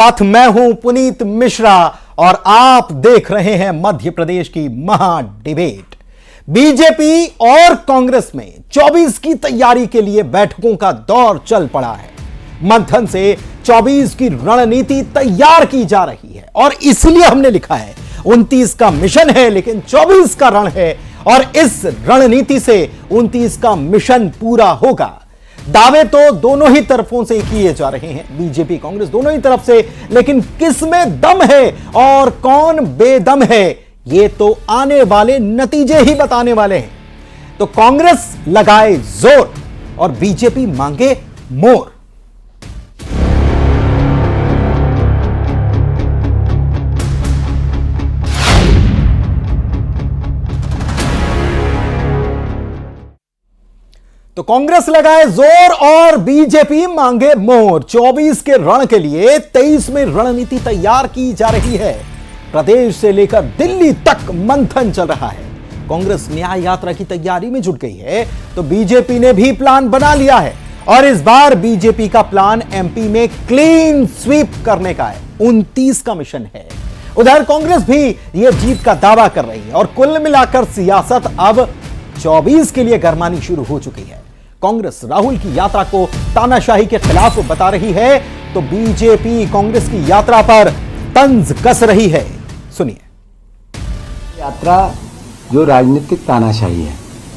साथ मैं हूं पुनीत मिश्रा और आप देख रहे हैं मध्य प्रदेश की महा डिबेट। बीजेपी और कांग्रेस में 24 की तैयारी के लिए बैठकों का दौर चल पड़ा है। मंथन से 24 की रणनीति तैयार की जा रही है और इसलिए हमने लिखा है 29 का मिशन है लेकिन 24 का रण है और इस रणनीति से 29 का मिशन पूरा होगा। दावे तो दोनों ही तरफों से किए जा रहे हैं, बीजेपी कांग्रेस दोनों ही तरफ से, लेकिन किस में दम है और कौन बेदम है ये तो आने वाले नतीजे ही बताने वाले हैं। तो कांग्रेस लगाए जोर और बीजेपी मांगे मोर। तो कांग्रेस लगाए जोर और बीजेपी मांगे मोर। 24 के रण के लिए 23 में रणनीति तैयार की जा रही है। प्रदेश से लेकर दिल्ली तक मंथन चल रहा है। कांग्रेस न्याय यात्रा की तैयारी में जुट गई है तो बीजेपी ने भी प्लान बना लिया है और इस बार बीजेपी का प्लान एमपी में क्लीन स्वीप करने का है। 29 का मिशन है। उधर कांग्रेस भी यह जीत का दावा कर रही है और कुल मिलाकर सियासत अब 24 के लिए गरमानी शुरू हो चुकी है। कांग्रेस राहुल की यात्रा को तानाशाही के खिलाफ बता रही है तो बीजेपी कांग्रेस की यात्रा पर तंज कस रही है। सुनिए। यात्रा जो राजनीतिक तानाशाही है,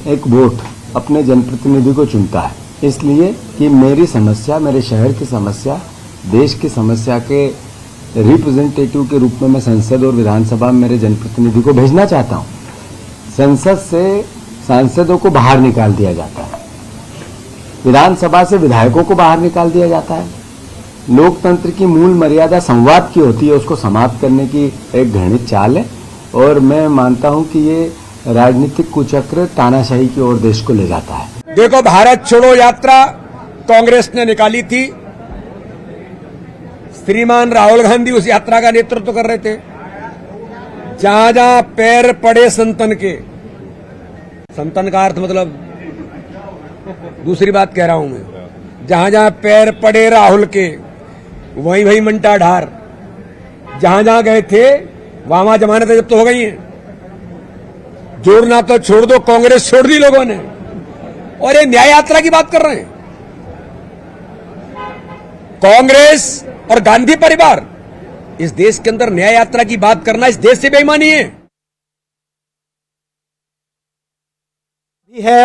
एक वोट अपने जनप्रतिनिधि को चुनता है, इसलिए कि मेरी समस्या, मेरे शहर की समस्या, देश की समस्या के रिप्रेजेंटेटिव के रूप में मैं संसद और विधानसभा में मेरे जनप्रतिनिधि को भेजना चाहता हूं। संसद से सांसदों को बाहर निकाल दिया जाता है, विधानसभा से विधायकों को बाहर निकाल दिया जाता है। लोकतंत्र की मूल मर्यादा संवाद की होती है, उसको समाप्त करने की एक घृणित चाल है और मैं मानता हूं कि ये राजनीतिक कुचक्र तानाशाही की ओर देश को ले जाता है। देखो, भारत छोड़ो यात्रा कांग्रेस ने निकाली थी। श्रीमान राहुल गांधी उस यात्रा का नेतृत्व कर रहे थे। जहां जहां पैर पड़े संतन के, संतन का अर्थ मतलब दूसरी बात कह रहा हूं मैं, जहां जहां पैर पड़े राहुल के वहीं वहीं मंटा ढार। जहां जहां गए थे वहां वहां जमानतें जब्त हो गई हैं। जोड़ना तो छोड़ दो, कांग्रेस छोड़ दी लोगों ने और ये न्याय यात्रा की बात कर रहे हैं। कांग्रेस और गांधी परिवार, इस देश के अंदर न्याय यात्रा की बात करना इस देश से बेईमानी है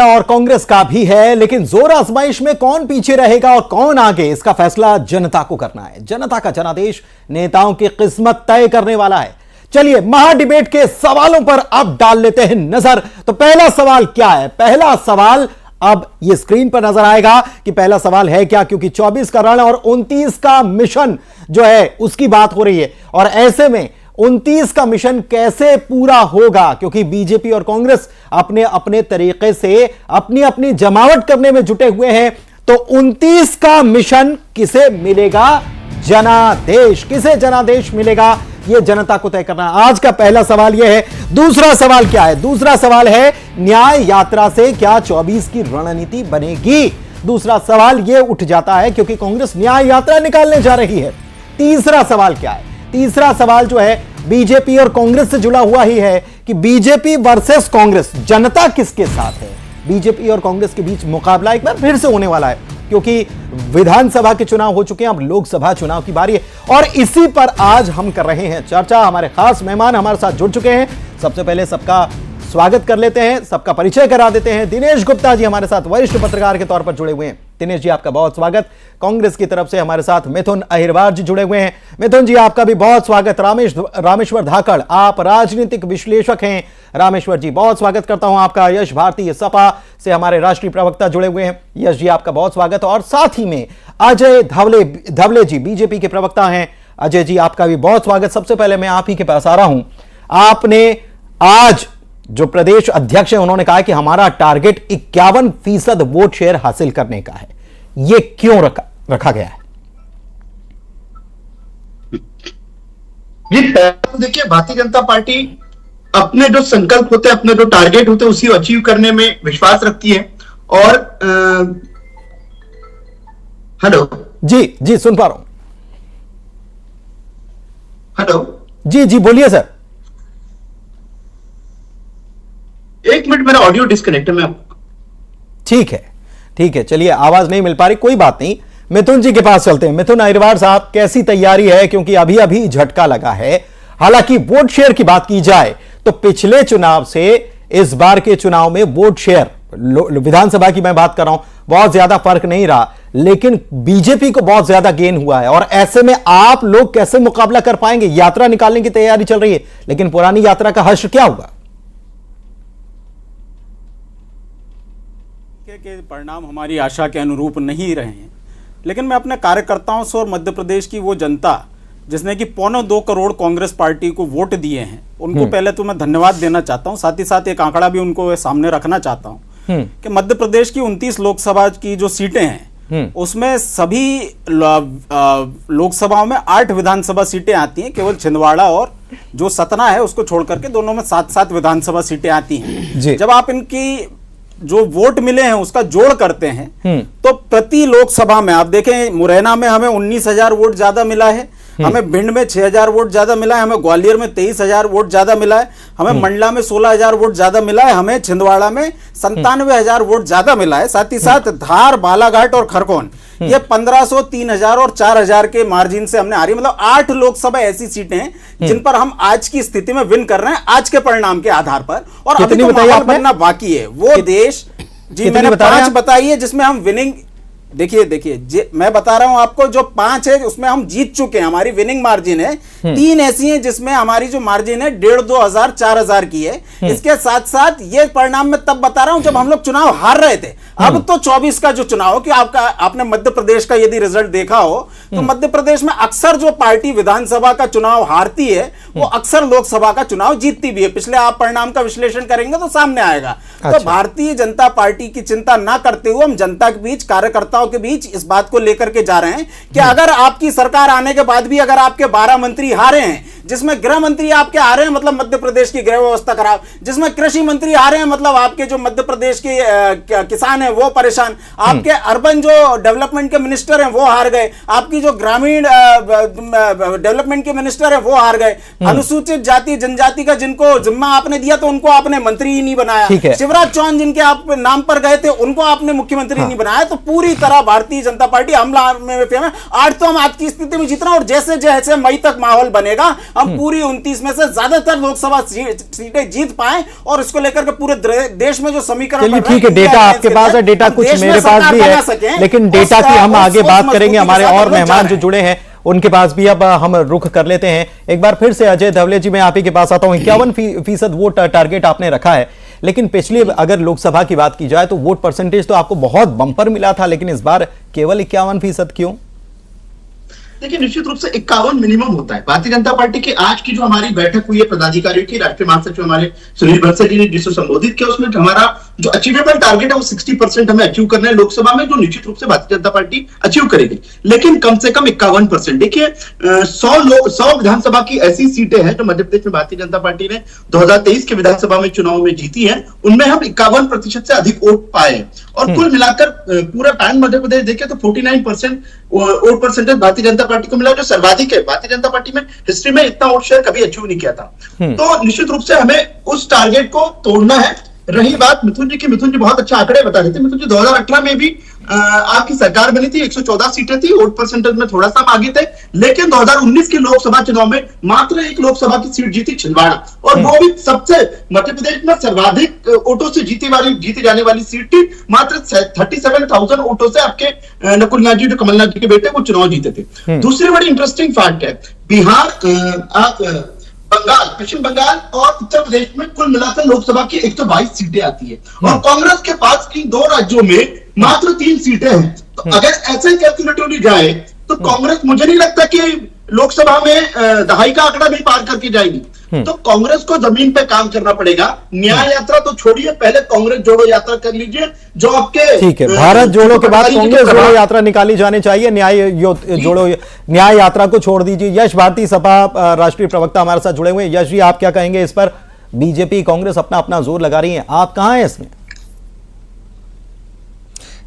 और कांग्रेस का भी है, लेकिन जोर आजमाइश में कौन पीछे रहेगा और कौन आगे, इसका फैसला जनता को करना है। जनता का जनादेश नेताओं की किस्मत तय करने वाला है। चलिए महा डिबेट के सवालों पर अब डाल लेते हैं नजर। तो पहला सवाल क्या है? पहला सवाल अब ये स्क्रीन पर नजर आएगा कि पहला सवाल है क्या, क्योंकि 24 का रण और 29 का मिशन जो है उसकी बात हो रही है और ऐसे में 29 का मिशन कैसे पूरा होगा, क्योंकि बीजेपी और कांग्रेस अपने अपने तरीके से अपनी अपनी जमावट करने में जुटे हुए हैं। तो 29 का मिशन किसे मिलेगा? जनादेश। किसे जनादेश मिलेगा यह जनता को तय करना। आज का पहला सवाल यह है। दूसरा सवाल क्या है? दूसरा सवाल है न्याय यात्रा से क्या 24 की रणनीति बनेगी? दूसरा सवाल यह उठ जाता है क्योंकि कांग्रेस न्याय यात्रा निकालने जा रही है। तीसरा सवाल क्या है? तीसरा सवाल जो है बीजेपी और कांग्रेस से जुड़ा हुआ ही है कि बीजेपी वर्सेस कांग्रेस, जनता किसके साथ है? बीजेपी और कांग्रेस के बीच मुकाबला एक बार फिर से होने वाला है क्योंकि विधानसभा के चुनाव हो चुके हैं, अब लोकसभा चुनाव की बारी है और इसी पर आज हम कर रहे हैं चर्चा। हमारे खास मेहमान हमारे साथ जुड़ चुके हैं। सबसे पहले सबका स्वागत कर लेते हैं, सबका परिचय करा देते हैं। दिनेश गुप्ता जी हमारे साथ वरिष्ठ पत्रकार के तौर पर जुड़े हुए हैं। दिनेश जी आपका बहुत स्वागत। कांग्रेस की तरफ से हमारे साथ मिथुन अहिरवार जी जुड़े हुए हैं। मिथुन जी आपका भी बहुत स्वागत। रामेश्वर धाकड़, आप राजनीतिक विश्लेषक हैं। रामेश्वर जी बहुत स्वागत करता हूं आपका। यश भारती सपा से हमारे राष्ट्रीय प्रवक्ता जुड़े हुए हैं। यश जी आपका बहुत स्वागत। और साथ ही में अजय धवले जी बीजेपी के प्रवक्ता हैं। अजय जी आपका भी बहुत स्वागत। सबसे पहले मैं आप ही के पास आ रहा हूं। आपने आज जो प्रदेश अध्यक्ष है उन्होंने कहा कि हमारा टारगेट 51% वोट शेयर हासिल करने का है। यह क्यों रखा गया है? जी देखिए, भारतीय जनता पार्टी अपने जो संकल्प होते हैं, अपने जो टारगेट होते हैं उसी अचीव करने में विश्वास रखती है। और हेलो जी सुन पा रहा हूं। हेलो। जी जी बोलिए सर। एक मिनट, मेरा ऑडियो डिस्कनेक्ट है। मैं ठीक है, चलिए आवाज नहीं मिल पा रही, कोई बात नहीं। मिथुन जी के पास चलते हैं। मिथुन अहिरवार साहब, कैसी तैयारी है, क्योंकि अभी अभी झटका लगा है। हालांकि वोट शेयर की बात की जाए तो पिछले चुनाव से इस बार के चुनाव में वोट शेयर, विधानसभा की मैं बात कर रहा हूं, बहुत ज्यादा फर्क नहीं रहा, लेकिन बीजेपी को बहुत ज्यादा गेन हुआ है। और ऐसे में आप लोग कैसे मुकाबला कर पाएंगे? यात्रा निकालने की तैयारी चल रही है, लेकिन पुरानी यात्रा का हश्र क्या होगा? के परिणाम हमारी आशा के अनुरूप नहीं रहे हैं, लेकिन मैं अपने कार्यकर्ताओं से और मध्य प्रदेश की वो जनता जिसने कि 1.25 करोड़ कांग्रेस पार्टी को वोट दिए हैं, उनको पहले तो मैं धन्यवाद देना चाहता हूं। साथ ही साथ एक आंकड़ा भी उनको सामने रखना चाहता हूं कि मध्य प्रदेश की 29 लोकसभा की जो सीटें हैं उसमें सभी लोकसभाओं में 8 विधानसभा सीटें आती हैं। केवल छिंदवाड़ा और जो सतना है उसको छोड़ करके दोनों में 7-7 विधानसभा सीटें आती हैं। जब आप इनकी जो वोट मिले हैं उसका जोड़ करते हैं तो प्रति लोकसभा में आप देखें, मुरैना में हमें 19,000 वोट ज्यादा मिला है, हमें भिंड में 6,000 वोट ज्यादा मिला है, हमें ग्वालियर में 23,000 वोट ज्यादा मिला है, हमें मंडला में 16,000 वोट ज्यादा मिला है, हमें छिंदवाड़ा में 97,000 वोट ज्यादा मिला है। साथ ही साथ धार, बालाघाट और खरगोन ये 1,500, 3,000 और 4,000 के मार्जिन से हमने हारी। मतलब 8 लोकसभा ऐसी सीटें हैं जिन पर हम आज की स्थिति में विन कर रहे हैं, आज के परिणाम के आधार पर। और अभी तो माहौल बनना बाकी है। वो देश, जी मैंने 5 बताई है जिसमें हम विनिंग, देखिए मैं बता रहा हूं आपको, जो 5 है उसमें हम जीत चुके हैं, हमारी विनिंग मार्जिन है। 3 ऐसी हैं जिसमें हमारी जो मार्जिन है 1,500, 2,000, 4,000 की है। इसके साथ साथ ये परिणाम मैं तब बता रहा हूं जब हम लोग चुनाव हार रहे थे। अब तो 24 का जो चुनाव हो, कि आपने मध्य प्रदेश का यदि रिजल्ट देखा हो तो मध्य प्रदेश में अक्सर जो पार्टी विधानसभा का चुनाव हारती है वो अक्सर लोकसभा का चुनाव जीतती भी है। पिछले आप परिणाम का विश्लेषण करेंगे तो सामने आएगा। तो भारतीय जनता पार्टी की चिंता ना करते हुए हम जनता के बीच, कार्यकर्ताओं के बीच इस बात को लेकर के जा रहे हैं कि अगर आपकी सरकार आने के बाद भी अगर आपके 12 मंत्री हारे हैं, जिसमें गृह मंत्री आपके हारे हैं मतलब मध्य प्रदेश की गृह व्यवस्था खराब, जिसमें कृषि मंत्री हारे हैं मतलब आपके जो मध्य प्रदेश के किसान हैं वो परेशान, आपके अर्बन जो डेवलपमेंट के मिनिस्टर हैं वो हार गए, आपकी जो ग्रामीण डेवलपमेंट के मिनिस्टर हैं वो हार गए, अनुसूचित जाति जनजाति का जिनको जिम्मा आपने दिया तो उनको आपने मंत्री ही नहीं बनाया, शिवराज चौहान जिनके आप नाम पर गए थे उनको आपने मुख्यमंत्री नहीं बनाया। तो पूरी तरह भारतीय जनता पार्टी हमला में आज तो हम आज की स्थिति में जीतना, और जैसे जैसे मई तक माहौल बनेगा हम पूरी 29 में से ज्यादातर लोकसभा सीटें जीत पाए, और इसको लेकर के पूरे देश में जो समीकरण, ठीक है, डेटा आपके पास है, डेटा कुछ मेरे पास भी है, लेकिन डेटा की हम आगे बात करेंगे। हमारे और मेहमान जो जुड़े हैं उनके पास भी अब हम रुख कर लेते हैं। एक बार फिर से अजय धवले जी, मैं आप ही के पास आता हूं। 51% वोट टारगेट आपने रखा है, लेकिन पिछली अगर लोकसभा की बात की जाए तो वोट परसेंटेज तो आपको बहुत बंपर मिला था, लेकिन इस बार केवल 51% क्यों? देखिए, निश्चित रूप से 51 मिनिमम होता है। भारतीय जनता पार्टी की आज की जो हमारी बैठक हुई है पदाधिकारियों की, राष्ट्रीय महासचिव हमारे सुनील बंसल जी ने जिसको संबोधित किया, उसमें हमारा जो अचीवेबल टारगेट है वो 60% हमें अचीव करना है लोकसभा में, जो निश्चित रूप से भारतीय जनता पार्टी अचीव करेगी, लेकिन कम से कम 51%। देखिए 100 विधानसभा की ऐसी सीटें हैं जो मध्य प्रदेश में भारतीय जनता पार्टी ने 2023 के विधानसभा में चुनाव में जीती है, उनमें हम 51% से अधिक वोट पाए। और कुल मिलाकर पूरा पैन मध्य प्रदेश देखे तो 49% vote percentage Bharatiya Janata party को मिला, जो सर्वाधिक है। भारतीय जनता पार्टी में हिस्ट्री में इतना वोट शेयर कभी अचीव नहीं किया था। तो निश्चित रूप से हमें उस टारगेट को तोड़ना है। रही बात मिथुन जी की, मिथुन जी बहुत अच्छा आंकड़े बता रहे थे। मिथुन जी 2018 में भी आपकी सरकार बनी थी, 114 सीटें थी, वोट परसेंटेज में थोड़ा सा आगे थे, लेकिन 2019 के लोकसभा चुनाव में मात्र 1 लोकसभा की सीट जीती छिंदवाड़ा, और वो भी सबसे मध्य प्रदेश में सर्वाधिक वोटों से जीती जाने वाली सीट थी। मात्र 37,000 वोटों से आपके नकुलनाथ जी, जो कमलनाथ जी के बेटे, वो चुनाव जीते थे। दूसरी बड़ी इंटरेस्टिंग फैक्ट है, बिहार, बंगाल, पश्चिम बंगाल और उत्तर प्रदेश में कुल मिलाकर लोकसभा की 122 सीटें आती है, और कांग्रेस के पास इन 2 राज्यों में मात्र 3 सीटें हैं। तो अगर ऐसे कैलकुलेटर जाए तो कांग्रेस, मुझे नहीं लगता कि लोकसभा में दहाई का आंकड़ा भी पार करके जाएगी। तो कांग्रेस को जमीन पे काम करना पड़ेगा। न्याय यात्रा तो छोड़िए, पहले कांग्रेस जोड़ो यात्रा कर लीजिए, जो आपके, ठीक है, भारत जोड़ो के बाद कांग्रेस जोड़ो यात्रा निकाली जानी चाहिए। न्याय यात्रा को छोड़ दीजिए। यश भारती सपा राष्ट्रीय प्रवक्ता हमारे साथ जुड़े हुए हैं। यश जी, आप क्या कहेंगे इस पर? बीजेपी कांग्रेस अपना अपना जोर लगा रही है, आप कहां हैं इसमें?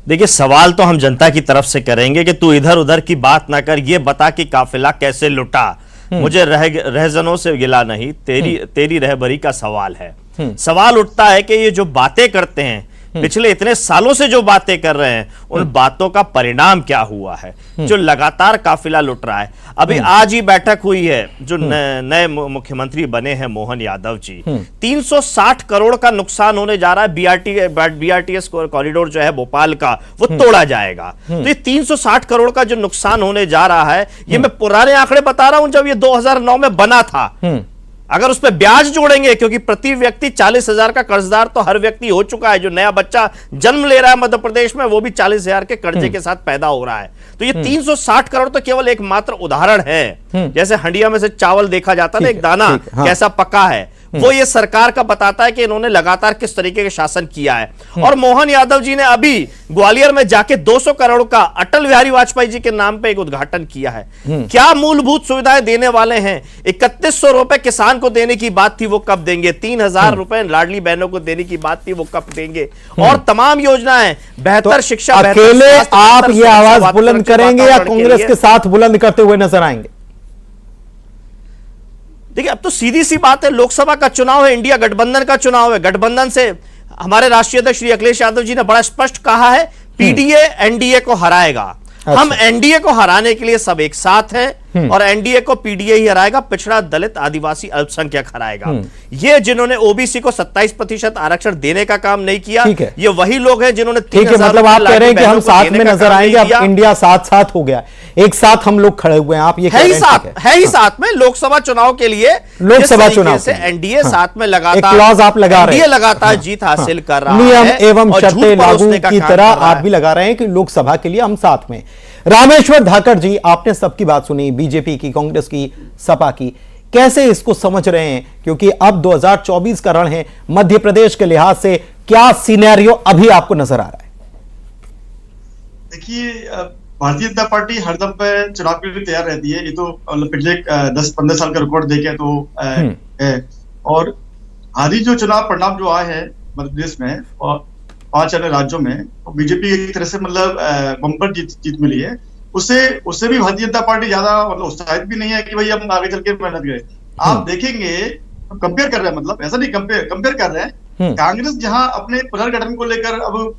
देखिए, सवाल तो हम जनता की तरफ से करेंगे कि तू इधर उधर की बात ना कर, ये बता कि काफिला कैसे लुटा। मुझे रहजनों से गिला नहीं, तेरी रहबरी का सवाल है। सवाल उठता है कि ये जो बातें करते हैं, पिछले इतने सालों से जो बातें कर रहे हैं, उन बातों का परिणाम क्या हुआ है? जो लगातार काफिला लुट रहा है। अभी आज ही बैठक हुई है, जो नए मुख्यमंत्री बने हैं मोहन यादव जी, 360 करोड़ का नुकसान होने जा रहा है। बीआरटीएस कॉरिडोर जो है भोपाल का, वो तोड़ा जाएगा। तो ये 360 करोड़ का जो नुकसान होने जा रहा है, ये मैं पुराने आंकड़े बता रहा हूं, जब ये 2009 में बना था। अगर उस पर ब्याज जोड़ेंगे, क्योंकि प्रति व्यक्ति 40,000 का कर्जदार तो हर व्यक्ति हो चुका है। जो नया बच्चा जन्म ले रहा है मध्य प्रदेश में, वो भी 40,000 के कर्जे के साथ पैदा हो रहा है। तो ये 360 करोड़ तो केवल एक मात्र उदाहरण है। जैसे हंडिया में से चावल देखा जाता है ना, एक दाना कैसा पका है, वो ये सरकार का बताता है कि इन्होंने लगातार किस तरीके के शासन किया है। और मोहन यादव जी ने अभी ग्वालियर में जाके 200 करोड़ का अटल बिहारी वाजपेयी जी के नाम पे एक उद्घाटन किया है। क्या मूलभूत सुविधाएं देने वाले हैं? 3100 रुपए किसान को देने की बात थी, वो कब देंगे? 3000 रुपए लाडली बहनों को देने की बात थी, वो कब देंगे? और तमाम योजनाएं, बेहतर शिक्षा, अकेले आप ये आवाज बुलंद करेंगे या कांग्रेस के साथ बुलंद करते हुए नजर आएंगे? देखिए, अब तो सीधी सी बात है, लोकसभा का चुनाव है, इंडिया गठबंधन का चुनाव है। गठबंधन से हमारे राष्ट्रीय अध्यक्ष श्री अखिलेश यादव जी ने बड़ा स्पष्ट कहा है, पीडीए एनडीए को हराएगा। हम एनडीए को हराने के लिए सब एक साथ हैं, और एनडीए को पीडीए ही हराएगा, पिछड़ा, दलित, आदिवासी, अल्पसंख्यक हराएगा। ये जिन्होंने ओबीसी को 27% आरक्षण देने का काम नहीं किया, ये वही लोग हैं जिन्होंने, ठीक है, मतलब आप कह रहे हैं कि हम साथ में नजर आएंगे। अब इंडिया साथ साथ हो गया, एक साथ हम लोग खड़े हुए हैं। आप ये है ही साथ में लोकसभा चुनाव के लिए, लोकसभा चुनाव से एनडीए साथ में लगातार, क्लॉज आप लगा रहे हैं, लगातार जीत हासिल कर रहा है, नियम एवं शर्तें लागू की तरह आप भी लगा रहे हैं कि लोकसभा के लिए हम साथ में। रामेश्वर धाकड़ जी, आपने सबकी बात सुनी, बीजेपी की, कांग्रेस की, सपा की, कैसे इसको समझ रहे हैं? क्योंकि अब 2024 का रण है, मध्य प्रदेश के लिहाज से क्या सिनेरियो अभी आपको नजर आ रहा है? देखिए, भारतीय जनता पार्टी हरदम पे चुनाव के लिए तैयार रहती है। ये तो पिछले 10-15 साल का रिकॉर्ड देखें तो है। और हाल ही जो चुनाव परिणाम जो आए हैं मध्य प्रदेश में और 5 अन्य राज्यों में, तो बीजेपी एक तरह से मतलब बम्पर जीत मिली है। उससे भी भारतीय जनता पार्टी ज्यादा मतलब उत्साहित भी नहीं है कि भाई हम आगे चल के मेहनत करें। आप देखेंगे, कंपेयर कर रहे हैं, मतलब ऐसा नहीं, कंपेयर कर रहे हैं। कांग्रेस जहां अपने पुनर्गठन को लेकर अब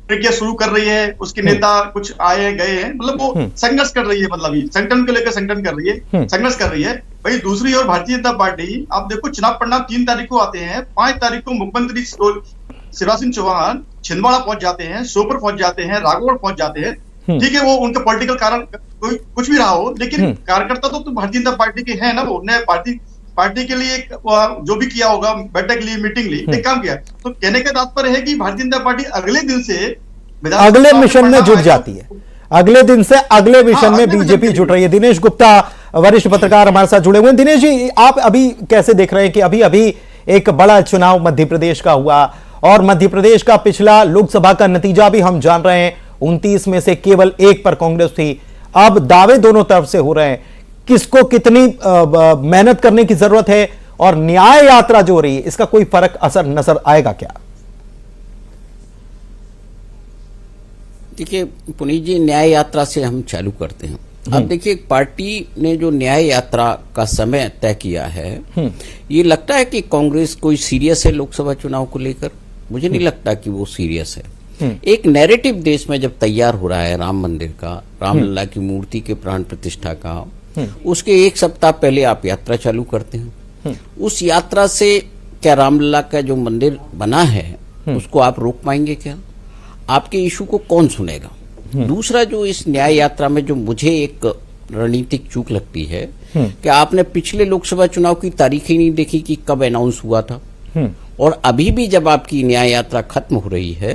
प्रक्रिया शुरू कर रही है, उसके नेता कुछ आए गए हैं, मतलब वो संघर्ष कर रही है, मतलब संगठन को लेकर संगठन कर रही है, संघर्ष कर रही है। वही दूसरी ओर भारतीय जनता पार्टी, आप देखो चुनाव परिणाम 3 तारीख को आते हैं, 5 तारीख को मुख्यमंत्री शिवराज सिंह चौहान छिंदवाड़ा पहुंच जाते हैं, श्योपुर पहुंच जाते हैं, राघवगढ़ पहुंच जाते हैं। ठीक है, वो उनका पॉलिटिकल कारण कोई कुछ भी रहा हो, लेकिन कार्यकर्ता तो भारतीय जनता पार्टी के हैं ना। वो नए पार्टी के लिए जो भी किया होगा, बैठक ली, मीटिंग ली, एक काम किया। तो कहने का तात्पर्य है कि भारतीय जनता पार्टी अगले दिन से अगले मिशन में जुट जाती है। अगले दिन से अगले मिशन में बीजेपी जुट रही है। दिनेश गुप्ता, वरिष्ठ पत्रकार, हमारे साथ जुड़े हुए हैं। दिनेश जी, आप अभी कैसे देख रहे हैं कि अभी एक बड़ा चुनाव मध्य प्रदेश का हुआ, और मध्य प्रदेश का पिछला लोकसभा का नतीजा भी हम जान रहे हैं, 29 में से केवल 1 पर कांग्रेस थी। अब दावे दोनों तरफ से हो रहे हैं, किसको कितनी मेहनत करने की जरूरत है, और न्याय यात्रा जो हो रही है, इसका कोई फर्क असर नजर आएगा क्या? देखिए पुनीत जी, न्याय यात्रा से हम चालू करते हैं। अब देखिए, पार्टी ने जो न्याय यात्रा का समय तय किया है, ये लगता है कि कांग्रेस कोई सीरियस है लोकसभा चुनाव को लेकर? मुझे नहीं लगता कि वो सीरियस है। एक नैरेटिव देश में जब तैयार हो रहा है राम मंदिर का, रामलला की मूर्ति के प्राण प्रतिष्ठा का, उसके 1 सप्ताह पहले आप यात्रा चालू करते हैं। उस यात्रा से क्या रामलला का जो मंदिर बना है उसको आप रोक पाएंगे क्या? आपके इशू को कौन सुनेगा? दूसरा, जो इस न्याय यात्रा में जो मुझे एक रणनीतिक चूक लगती है कि आपने पिछले लोकसभा चुनाव की तारीख ही नहीं देखी कि कब अनाउंस हुआ था, और अभी भी जब आपकी न्याय यात्रा खत्म हो रही है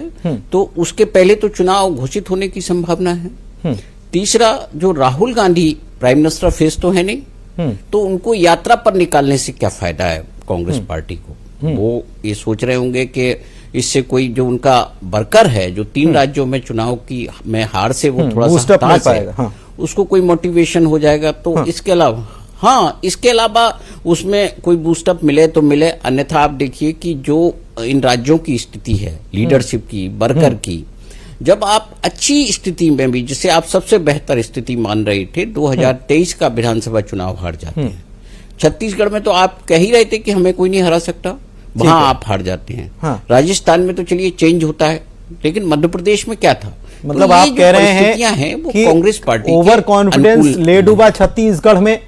तो उसके पहले तो चुनाव घोषित होने की संभावना है। तीसरा, जो Rahul Gandhi prime minister face तो है नहीं, तो उनको यात्रा पर निकालने से क्या फायदा है कांग्रेस पार्टी को? वो ये सोच रहे होंगे कि इससे कोई जो उनका वर्कर है, जो 3 राज्यों में चुनाव की में हार से वो थोड़ा सा हताश है, उसको कोई मोटिवेशन हो जाएगा। तो इसके अलावा उसमें कोई बूस्टअप मिले तो मिले, अन्यथा आप देखिए कि जो इन राज्यों की स्थिति है लीडरशिप की, वर्कर की, जब आप अच्छी स्थिति में भी, जिसे आप सबसे बेहतर स्थिति मान रहे थे, 2023 का विधानसभा चुनाव हार जाते हैं। छत्तीसगढ़ में तो आप कह ही रहे थे कि हमें कोई नहीं हरा सकता, वहां आप हार जाते हैं। हाँ। राजस्थान में तो चलिए चेंज होता है, लेकिन मध्य प्रदेश में क्या था? मतलब तो आप ये जो कह रहे परिस्थितियां हैं वो कि कांग्रेस पार्टी ओवर कॉन्फिडेंस ले डूबा छत्तीसगढ़ में,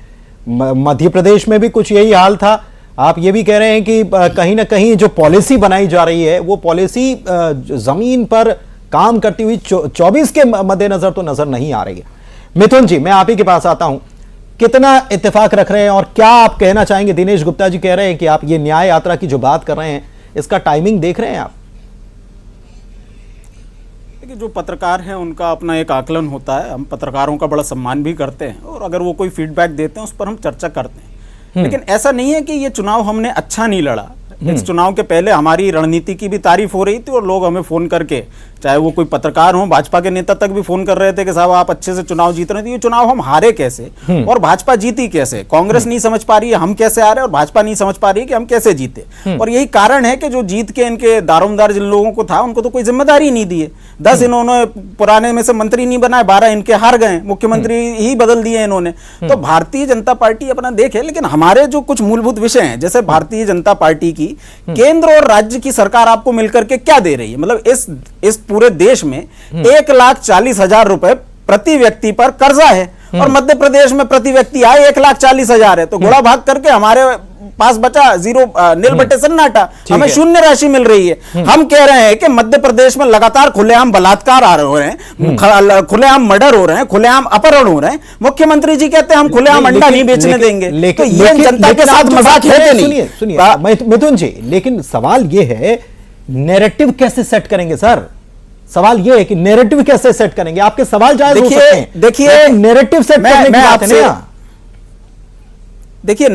मध्य प्रदेश में भी कुछ यही हाल था। आप ये भी कह रहे हैं कि कहीं ना कहीं जो पॉलिसी बनाई जा रही है वो पॉलिसी जमीन पर काम करती हुई 24 के मद्देनजर तो नजर नहीं आ रही है। मिथुन जी, मैं आप ही के पास आता हूं, कितना इत्तेफाक रख रहे हैं और क्या आप कहना चाहेंगे? दिनेश गुप्ता जी कह रहे हैं कि आप ये न्याय यात्रा की जो बात कर रहे हैं इसका टाइमिंग देख रहे हैं आप? देखिए, जो पत्रकार हैं उनका अपना एक आकलन होता है, हम पत्रकारों का बड़ा सम्मान भी करते हैं और अगर वो कोई फीडबैक देते हैं उस पर हम चर्चा करते हैं। लेकिन ऐसा नहीं है कि ये चुनाव हमने अच्छा नहीं लड़ा। इस चुनाव के पहले हमारी रणनीति की भी तारीफ हो रही थी और लोग हमें फोन करके, चाहे वो कोई पत्रकार हो, भाजपा के नेता तक भी फोन कर रहे थे कि साहब आप अच्छे से चुनाव जीत रहे थे, ये चुनाव हम हारे कैसे और भाजपा जीती कैसे? कांग्रेस नहीं समझ पा रही है हम कैसे हारे और भाजपा नहीं समझ पा रही है कि हम कैसे जीते। और यही कारण है कि जो जीत के इनके दारोमदार जिन लोगों को था उनको तो कोई जिम्मेदारी नहीं दी है। 10 इन्होंने पुराने में से मंत्री नहीं बनाए, 12 इनके हार गए, मुख्यमंत्री ही बदल दिए इन्होंने। तो भारतीय जनता पार्टी अपना देखे, लेकिन हमारे जो कुछ मूलभूत विषय हैं, जैसे भारतीय जनता पार्टी की केंद्र और राज्य की सरकार आपको मिलकर के क्या दे रही है? मतलब इस पूरे देश में 1,40,000 रुपए प्रति व्यक्ति पर कर्जा है और मध्य प्रदेश में प्रति व्यक्ति आए 1,40,000 है, तो गुणा भाग करके हमारे पास बचा जीरो, नील बटे सन्नाटा, हमें शून्य राशि मिल रही है। हम कह रहे हैं कि मध्य प्रदेश में लगातार खुलेआम बलात्कार हो रहे हैं, खुलेआम मर्डर हो रहे हैं, खुलेआम अपहरण हो रहे हैं। मुख्यमंत्री जी कहते हैं हम खुलेआम अंडा नहीं बेचने देंगे, तो ये जनता के साथ मजाक है कि नहीं? सुनिए मिथुन जी, लेकिन सवाल ये है नैरेटिव कैसे सेट करेंगे सर? सवाल ये है कि नैरेटिव कैसे सेट करेंगे? आपके सवाल जायज हो सकते हैं, देखिए नैरेटिव सेट करने की बात है ना। देखिए,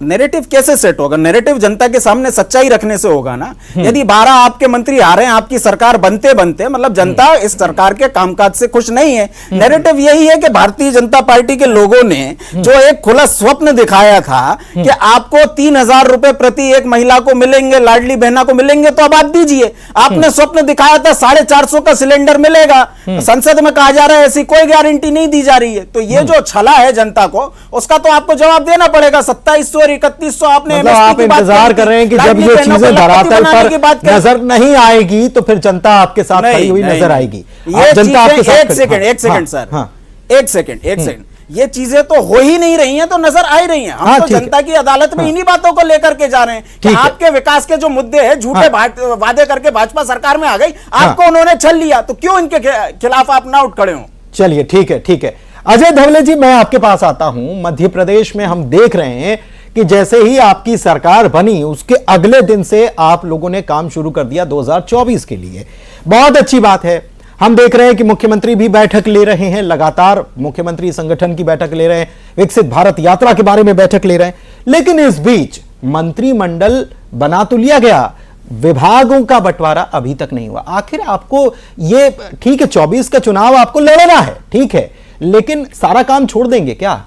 नैरेटिव कैसे सेट होगा? नैरेटिव जनता के सामने सच्चाई रखने से होगा ना। यदि 12 आपके मंत्री आ रहे हैं आपकी सरकार बनते बनते, मतलब जनता इस सरकार के कामकाज से खुश नहीं है। नैरेटिव यही है कि भारतीय जनता पार्टी के लोगों ने जो एक खुला स्वप्न दिखाया था कि आपको 3,000 रुपए प्रति एक महिला को मिलेंगे, लाडली बहना को मिलेंगे, तो अब आप दीजिए। आपने स्वप्न दिखाया था 450 का सिलेंडर मिलेगा, संसद में कहा जा रहा है ऐसी कोई गारंटी नहीं दी जा रही है। तो ये जो छला है जनता को, उसका तो आपको जवाब देना पड़ेगा। 2700 और 3100 आपने, मतलब आप इंतजार कर रहे हैं कि जब ये चीजें धरातल पर नजर नहीं आएगी तो फिर जनता आपके साथ खड़ी हुई नजर आएगी। जनता आपके साथ, एक सेकंड सर, एक सेकंड, ये चीजें तो हो ही नहीं रही हैं तो नजर आ ही रही हैं। हम तो जनता की अदालत में इन्हीं बातों को लेकर के जा रहे हैं कि आपके विकास के जो मुद्दे हैं, झूठे वादे करके भाजपा सरकार में आ गई, आपको उन्होंने छल लिया, तो क्यों इनके खिलाफ आप ना उठ खड़े हो? चलिए ठीक है। अजय धवले जी, मैं आपके पास आता हूं। मध्य प्रदेश में हम देख रहे हैं कि जैसे ही आपकी सरकार बनी उसके अगले दिन से आप लोगों ने काम शुरू कर दिया 2024 के लिए। बहुत अच्छी बात है। हम देख रहे हैं कि मुख्यमंत्री भी बैठक ले रहे हैं, लगातार मुख्यमंत्री संगठन की बैठक ले रहे हैं, विकसित भारत यात्रा के बारे में बैठक ले रहे हैं। लेकिन इस बीच मंत्रिमंडल बना तो लिया गया, विभागों का बंटवारा अभी तक नहीं हुआ। आखिर आपको ये, ठीक है 24 का चुनाव आपको लड़ना है, ठीक है, लेकिन सारा काम छोड़ देंगे क्या?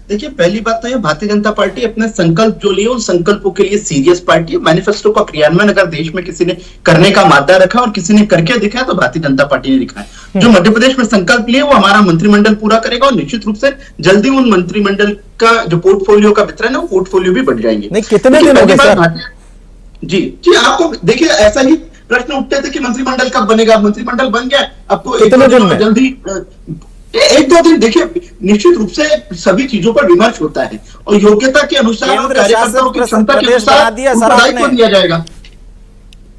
देखिए, पहली बात तो ये, भारतीय जनता पार्टी अपने संकल्प जो लिए उन संकल्पों के लिए सीरियस पार्टी है। मैनिफेस्टो का क्रियान्वयन अगर देश में किसी ने करने का मादा रखा और किसी ने करके दिखाया तो भारतीय जनता पार्टी ने दिखाया। जो मध्य प्रदेश में संकल्प लिए वो हमारा मंत्रिमंडल पूरा करेगा और निश्चित रूप से जल्दी उन मंत्रिमंडल का जो पोर्टफोलियो का वितरण है वो पोर्टफोलियो भी बढ़ जाएंगे। नहीं, कितने दिन हो गए सर? जी, आपको देखिए ऐसा ही प्रश्न उठते थे कि मंत्रिमंडल कब बनेगा। मंत्रिमंडल बन गया, आपको जल्दी 1-2 दिन। देखिए, निश्चित रूप से सभी चीजों पर विमर्श होता है और योग्यता के अनुसार और कार्यकर्ताओं की क्षमता के अनुसार दायित्व दिया जाएगा।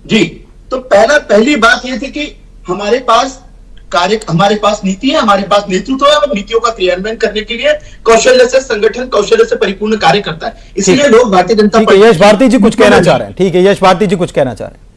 जी, तो पहली बात यह थी कि हमारे पास नीति है, हमारे पास नेतृत्व है और नीतियों का क्रियान्वयन करने के लिए कौशल्य से संगठन कौशल्य से परिपूर्ण कार्य करता है। इसलिए लोग भारतीय जनता पार्टी। यश भारती जी कुछ कहना चाह रहे हैं। ठीक है, यश भारती जी कुछ कहना चाह रहे हैं।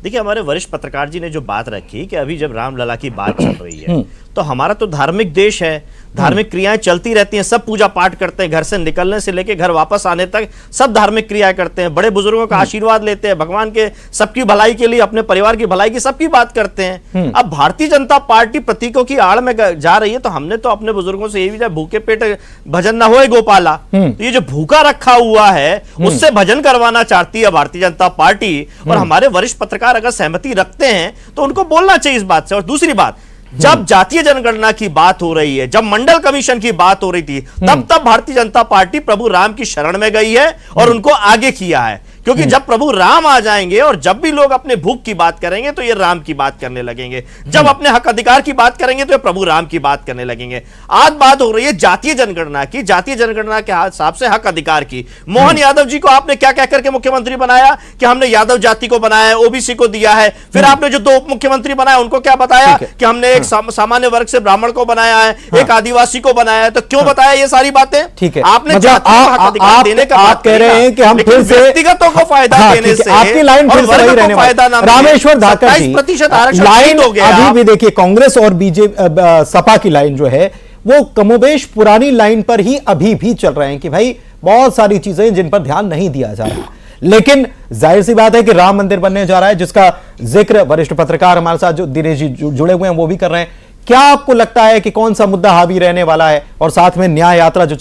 देखिए, हमारे वरिष्ठ पत्रकार जी ने जो बात रखी कि अभी जब रामलला की बात चल रही है तो हमारा तो धार्मिक देश है, धार्मिक क्रियाएं चलती रहती हैं, सब पूजा पाठ करते हैं, घर से निकलने से लेकर घर वापस आने तक सब धार्मिक क्रियाएं करते हैं, बड़े बुजुर्गों का आशीर्वाद लेते हैं, भगवान के सबकी भलाई के लिए, अपने परिवार की भलाई की सबकी बात करते हैं। अब भारतीय जनता पार्टी प्रतीकों की आड़ में जा रही है, तो हमने तो अपने बुजुर्गों से यही, भूखे पेट भजन ना होए गोपाला, तो ये जो भूखा रखा हुआ है उससे भजन करवाना चाहती है भारतीय जनता पार्टी। और हमारे वरिष्ठ पत्रकार अगर सहमति रखते हैं तो उनको बोलना चाहिए इस बात से। और दूसरी बात, जब जातीय जनगणना की बात हो रही है, जब मंडल कमीशन की बात हो रही थी, तब भारतीय जनता पार्टी प्रभु राम की शरण में गई है और उनको आगे किया है। क्योंकि जब प्रभु राम आ जाएंगे और जब भी लोग अपने भूख की बात करेंगे तो ये राम की बात करने लगेंगे, जब अपने हक अधिकार की बात करेंगे तो ये प्रभु राम की बात करने लगेंगे। आज बात हो रही है जातीय जनगणना की, जातीय जनगणना के हिसाब से हक अधिकार की। मोहन यादव जी को आपने क्या कहकर के मुख्यमंत्री बनाया कि हमने यादव जाति को बनाया है, ओबीसी को दिया है। फिर आपने जो 2 उप मुख्यमंत्री बनाया उनको क्या बताया कि हमने एक सामान्य वर्ग से ब्राह्मण को बनाया है, एक आदिवासी को बनाया है। तो क्यों बताया ये सारी बातें? ठीक है, आपने आप देने का आप कह रहे हैं कि हम फिर से व्यक्तिगतों को फायदा देने से आपकी लाइन फिर से वही रहने वाली। रामेश्वर धाकर जी, 27% आरक्षण लाइन हो गया। अभी भी देखिए कांग्रेस और बीजेपी सपा की लाइन जो है वो कमोबेश पुरानी लाइन पर ही अभी भी चल रहे हैं कि भाई बहुत सारी चीजें जिन पर ध्यान नहीं दिया जा रहा। लेकिन जाहिर सी बात है कि राम मंदिर बनने जा रहा है, जिसका जिक्र वरिष्ठ पत्रकार हमारे साथ जो दिनेश जी जुड़े हुए हैं वो भी कर रहे हैं। क्या आपको लगता है कि कौन सा मुद्दा हावी रहने वाला है, और साथ में न्याय यात्रा जो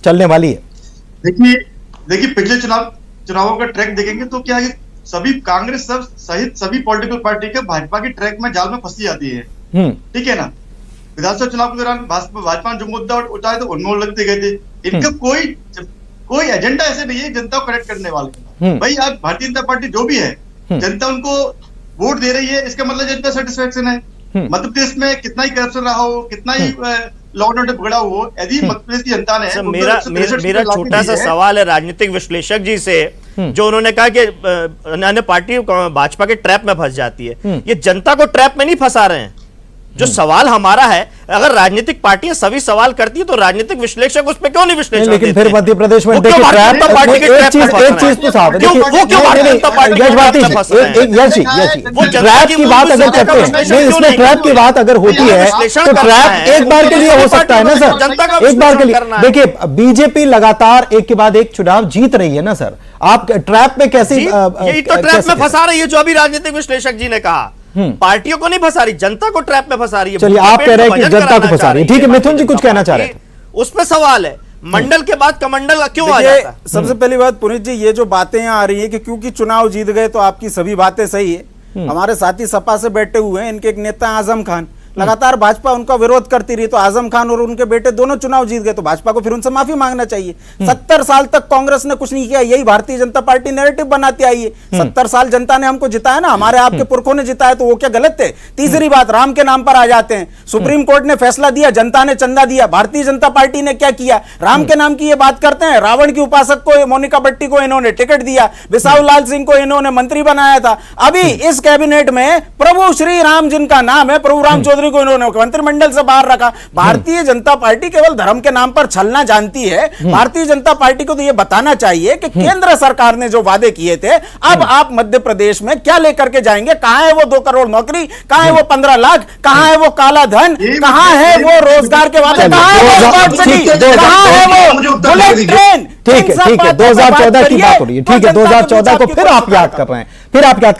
चलने वाली है? देखिए पिछले चुनावों का ट्रैक देखेंगे तो क्या है, सभी कांग्रेस सहित सभी पॉलिटिकल पार्टी के भाजपा के ट्रैक में जाल में फंसी जाती है। ठीक है ना। विधानसभा चुनाव के दौरान भाजपा ने जो मुद्दा उठाए तो उनमें लगते गए थे। इनका कोई एजेंडा ऐसे नहीं है जनता को कनेक्ट करने वाले। भाई आज भारतीय जनता पार्टी जो भी है, जनता उनको वोट दे रही है, इसका मतलब जनता सेटिस्फेक्शन है। मध्य प्रदेश में कितना ही करप्शन रहा हो, कितना ही लॉ एंड ऑर्डर बिगड़ा हो, यदि मध्य प्रदेश की जनता ने मेरा छोटा सा सवाल है राजनीतिक विश्लेषक जी से, जो उन्होंने कहा कि अन्य पार्टी भाजपा के ट्रैप में फंस जाती है। ये जनता को ट्रैप में नहीं फंसा रहे हैं। जो सवाल हमारा है, अगर राजनीतिक पार्टियां सभी सवाल करती है तो राजनीतिक विश्लेषक उस पर क्यों नहीं विश्लेषण? लेकिन फिर मध्य प्रदेश में देखिए एक चीज तो साफ है, देखिए ट्रैप की बात अगर करते हैं, नहीं इसमें ट्रैप की बात अगर होती है तो ट्रैप एक बार के लिए हो सकता है ना सर, एक बार के लिए। देखिए बीजेपी लगातार एक के बाद एक चुनाव जीत रही है ना सर, आप ट्रैप में कैसे? यही तो ट्रैप में फंसा रही है जो अभी राजनीतिक विश्लेषक जी ने कहा। पार्टियों को नहीं फंसा रही, जनता को ट्रैप में फंसा रही है। चलिए आप कह रहे हैं कि जनता को फंसा रही है, ठीक है। मिथुन जी कुछ कहना चाह रहे थे, उसमें सवाल है मंडल के बाद कमंडल क्यों आ जाता है? सबसे पहली बात पुनीत जी, ये जो बातें यहाँ आ रही है कि क्योंकि चुनाव जीत गए तो आपकी सभी बातें सही है। हमारे साथी सपा से बैठे हुए हैं, इनके एक नेता आजम खान, लगातार भाजपा उनका विरोध करती रही, तो आजम खान और उनके बेटे दोनों चुनाव जीत गए, तो भाजपा को फिर उनसे माफी मांगना चाहिए। 70 साल तक कांग्रेस ने कुछ नहीं किया, यही भारतीय जनता पार्टी नैरेटिव बनाती आई है। 70 साल जनता ने हमको जिताया ना, हमारे आपके पुरखों ने जिताया, तो वो क्या गलत थे? तीसरी बात, राम के नाम पर आ जाते हैं। सुप्रीम कोर्ट ने फैसला दिया, जनता ने चंदा दिया, भारतीय जनता पार्टी ने क्या किया? राम के नाम की ये बात करते हैं। रावण की उपासक को, मोनिका भट्टी को इन्होंने टिकट दिया, बिसाहू लाल सिंह को इन्होंने मंत्री बनाया था। अभी इस कैबिनेट में प्रभु श्री राम जिनका नाम है, प्रभु राम चौधरी को इन्होंने मंत्रिमंडल से बाहर रखा। भारतीय जनता पार्टी केवल धर्म के नाम पर छलना जानती है। भारतीय जनता पार्टी को तो यह बताना चाहिए कि केंद्र सरकार ने जो वादे किए थे, अब आप मध्य प्रदेश में क्या लेकर के जाएंगे? कहां है वो 2 करोड़ नौकरी? कहां है वो 15 लाख? कहां है वो काला धन? कहां है वो रोजगार के वादे? कहां है वो स्मार्ट सिटी? कहां है वो बुलेट ट्रेन? ठीक है 2014 की बात हो रही है, ठीक है 2014 को फिर आप याद कर रहे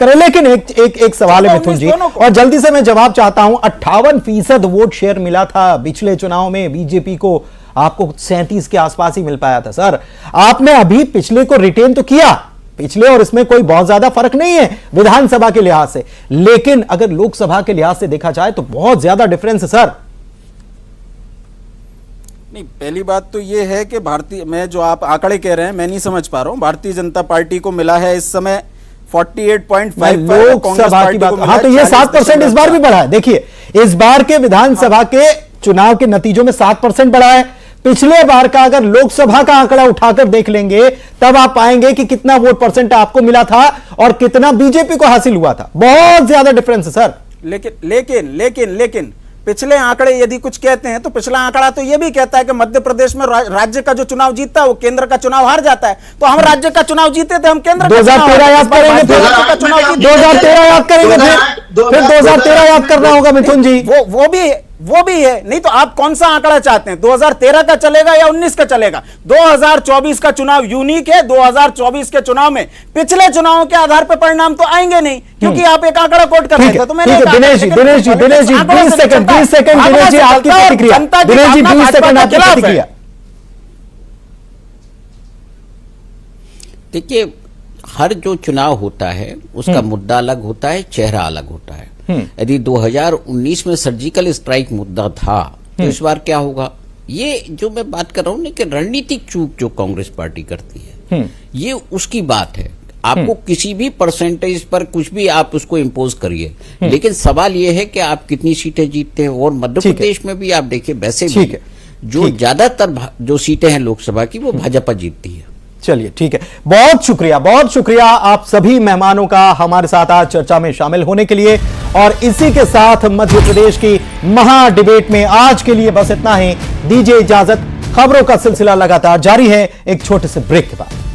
हैं, लेकिन एक सवाल है मिथुन जी, और जल्दी से मैं जवाब चाहता हूं। 58% वोट शेयर मिला था पिछले चुनाव में बीजेपी को, आपको 37 के आसपास ही मिल पाया था सर। आपने अभी पिछले को रिटेन तो किया, पिछले और इसमें कोई बहुत ज्यादा फर्क नहीं है विधानसभा के लिहाज से, लेकिन अगर लोकसभा के लिहाज से देखा जाए तो बहुत ज्यादा डिफरेंस है सर। नहीं, पहली बात तो ये है कि मैं जो आप आंकड़े कह रहे हैं मैं नहीं समझ पा रहा हूं। भारतीय जनता पार्टी को मिला है इस समय 48.5, लोकसभा की बात, हाँ तो ये 7% इस बार भी बढ़ा है। देखिए इस बार के विधानसभा के चुनाव के नतीजों में 7% बढ़ा है। पिछले बार का अगर लोकसभा का आंकड़ा उठाकर देख लेंगे तब आप पाएंगे कि कितना वोट परसेंट आपको मिला था और कितना बीजेपी को हासिल हुआ था। बहुत ज्यादा डिफरेंस है सर। लेकिन पिछले आंकड़े यदि कुछ कहते हैं तो पिछला आंकड़ा तो यह भी कहता है कि मध्य प्रदेश में राज्य का जो चुनाव जीतता है वो केंद्र का चुनाव हार जाता है। तो हम राज्य का चुनाव जीते थे, हम केंद्र 2013 याद करेंगे, 2013 याद करेंगे, फिर 2013 याद करना होगा मिथुन जी। वो भी वो भी है। नहीं तो आप कौन सा आंकड़ा चाहते हैं, 2013 का चलेगा या 19 का चलेगा? 2024 का चुनाव यूनिक है। 2024 के चुनाव में पिछले चुनावों के आधार पर परिणाम तो आएंगे नहीं, क्योंकि आप एक आंकड़ा कोट कर रहे थे। तो मैंने दिनेश जी 20 सेकंड दिनेश जी आपकी प्रतिक्रिया, दिनेश जी 20 सेकंड आपकी प्रतिक्रिया। देखिए, हर जो चुनाव होता है उसका मुद्दा अलग होता है, चेहरा अलग होता है। यदि 2019 में सर्जिकल स्ट्राइक मुद्दा था तो इस बार क्या होगा? ये जो मैं बात कर रहा हूं ना कि रणनीतिक चूक जो कांग्रेस पार्टी करती है, ये उसकी बात है। आपको किसी भी परसेंटेज पर कुछ भी आप उसको इम्पोज करिए, लेकिन सवाल ये है कि आप कितनी सीटें जीतते हैं। और मध्य प्रदेश में भी आप देखिए, वैसे भी जो ज्यादातर जो सीटें हैं लोकसभा की, वो भाजपा जीतती है। चलिए ठीक है, बहुत शुक्रिया आप सभी मेहमानों का हमारे साथ आज चर्चा में शामिल होने के लिए। और इसी के साथ मध्य प्रदेश की महा डिबेट में आज के लिए बस इतना ही। दीजिए इजाजत, खबरों का सिलसिला लगातार जारी है एक छोटे से ब्रेक के बाद।